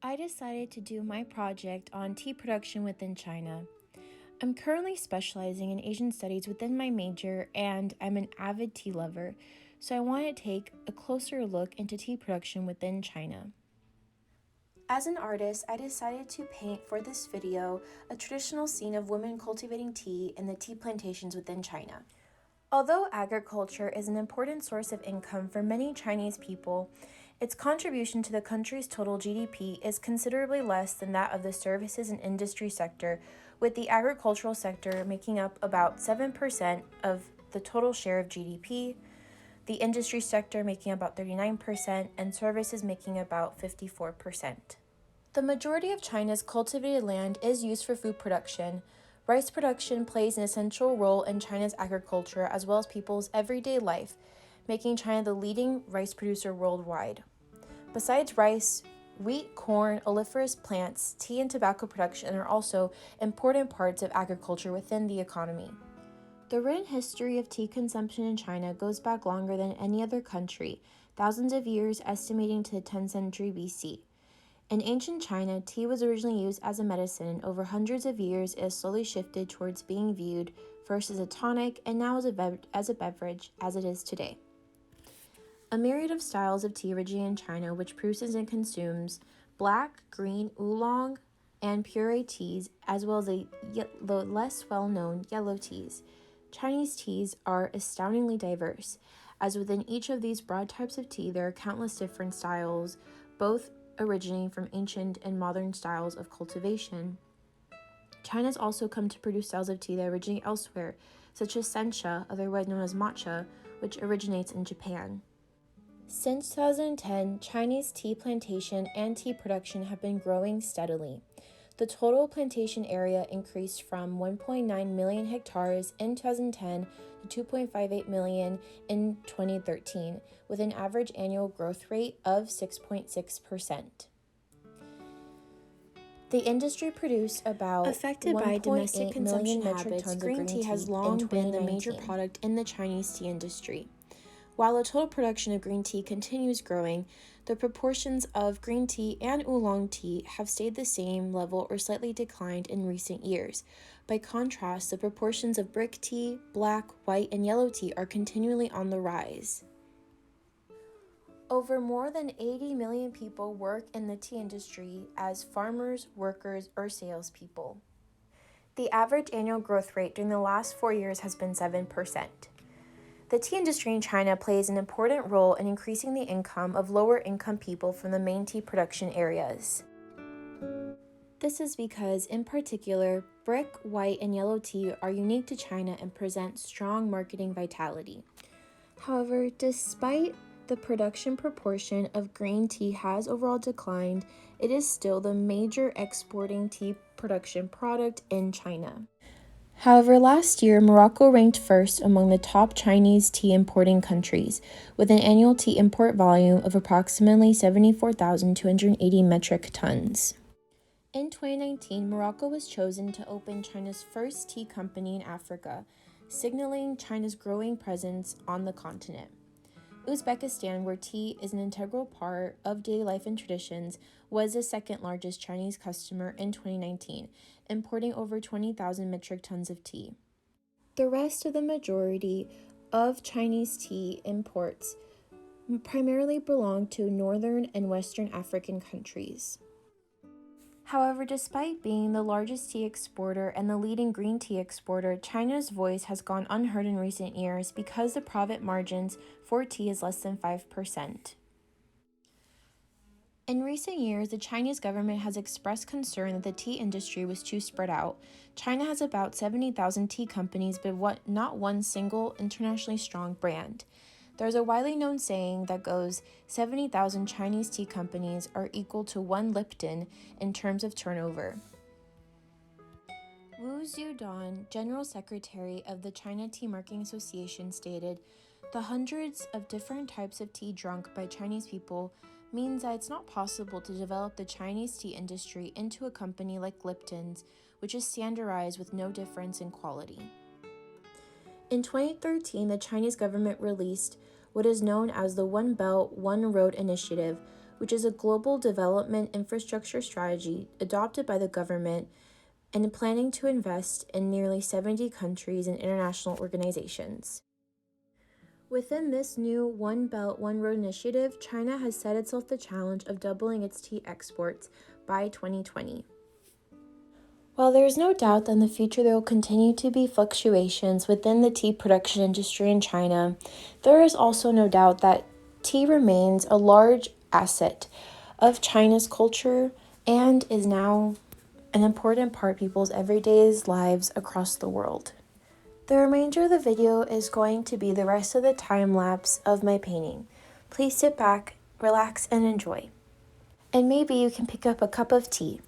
I decided to do my project on tea production within China. I'm currently specializing in Asian studies within my major, and I'm an avid tea lover, so I want to take a closer look into tea production within China. As an artist, I decided to paint for this video a traditional scene of women cultivating tea in the tea plantations within China. Although agriculture is an important source of income for many Chinese people, its contribution to the country's total GDP is considerably less than that of the services and industry sector, with the agricultural sector making up about 7% of the total share of GDP, the industry sector making about 39%, and services making about 54%. The majority of China's cultivated land is used for food production. Rice production plays an essential role in China's agriculture as well as people's everyday life, making China the leading rice producer worldwide. Besides rice, wheat, corn, oleaginous plants, tea, and tobacco production are also important parts of agriculture within the economy. The written history of tea consumption in China goes back longer than any other country, thousands of years estimating to the 10th century BC. In ancient China, tea was originally used as a medicine, and over hundreds of years it has slowly shifted towards being viewed first as a tonic and now as a beverage as it is today. A myriad of styles of tea originate in China, which produces and consumes black, green, oolong, and puree teas, as well as the less well-known yellow teas. Chinese teas are astoundingly diverse, as within each of these broad types of tea there are countless different styles, both originating from ancient and modern styles of cultivation. China has also come to produce styles of tea that originate elsewhere, such as sencha, otherwise known as matcha, which originates in Japan. Since 2010, Chinese tea plantation and tea production have been growing steadily. The total plantation area increased from 1.9 million hectares in 2010 to 2.58 million in 2013, with an average annual growth rate of 6.6%. The industry produced about Affected by domestic 1.8 consumption million metric habits, tons green of green tea has tea long in been the major 2019. product in the Chinese tea industry. While the total production of green tea continues growing, the proportions of green tea and oolong tea have stayed the same level or slightly declined in recent years. By contrast, the proportions of brick tea, black, white, and yellow tea are continually on the rise. Over more than 80 million people work in the tea industry as farmers, workers, or salespeople. The average annual growth rate during the last 4 years has been 7%. The tea industry in China plays an important role in increasing the income of lower-income people from the main tea production areas. This is because, in particular, brick, white, and yellow tea are unique to China and present strong marketing vitality. However, despite the production proportion of green tea has overall declined, it is still the major exporting tea production product in China. However, last year, Morocco ranked first among the top Chinese tea importing countries, with an annual tea import volume of approximately 74,280 metric tons. In 2019, Morocco was chosen to open China's first tea company in Africa, signaling China's growing presence on the continent. Uzbekistan, where tea is an integral part of daily life and traditions, was the second largest Chinese customer in 2019, importing over 20,000 metric tons of tea. The rest of the majority of Chinese tea imports primarily belong to northern and western African countries. However, despite being the largest tea exporter and the leading green tea exporter, China's voice has gone unheard in recent years because the profit margins for tea is less than 5%. In recent years, the Chinese government has expressed concern that the tea industry was too spread out. China has about 70,000 tea companies, but not one single internationally strong brand. There's a widely known saying that goes, 70,000 Chinese tea companies are equal to one Lipton in terms of turnover. Wu Zhudan, General Secretary of the China Tea Marketing Association, stated, "The hundreds of different types of tea drunk by Chinese people means that it's not possible to develop the Chinese tea industry into a company like Lipton's, which is standardized with no difference in quality." In 2013, the Chinese government released what is known as the One Belt, One Road initiative, which is a global development infrastructure strategy adopted by the government and planning to invest in nearly 70 countries and international organizations. Within this new One Belt, One Road initiative, China has set itself the challenge of doubling its tea exports by 2020. While there is no doubt that in the future there will continue to be fluctuations within the tea production industry in China, there is also no doubt that tea remains a large asset of China's culture and is now an important part of people's everyday lives across the world. The remainder of the video is going to be the rest of the time lapse of my painting. Please sit back, relax, and enjoy. And maybe you can pick up a cup of tea.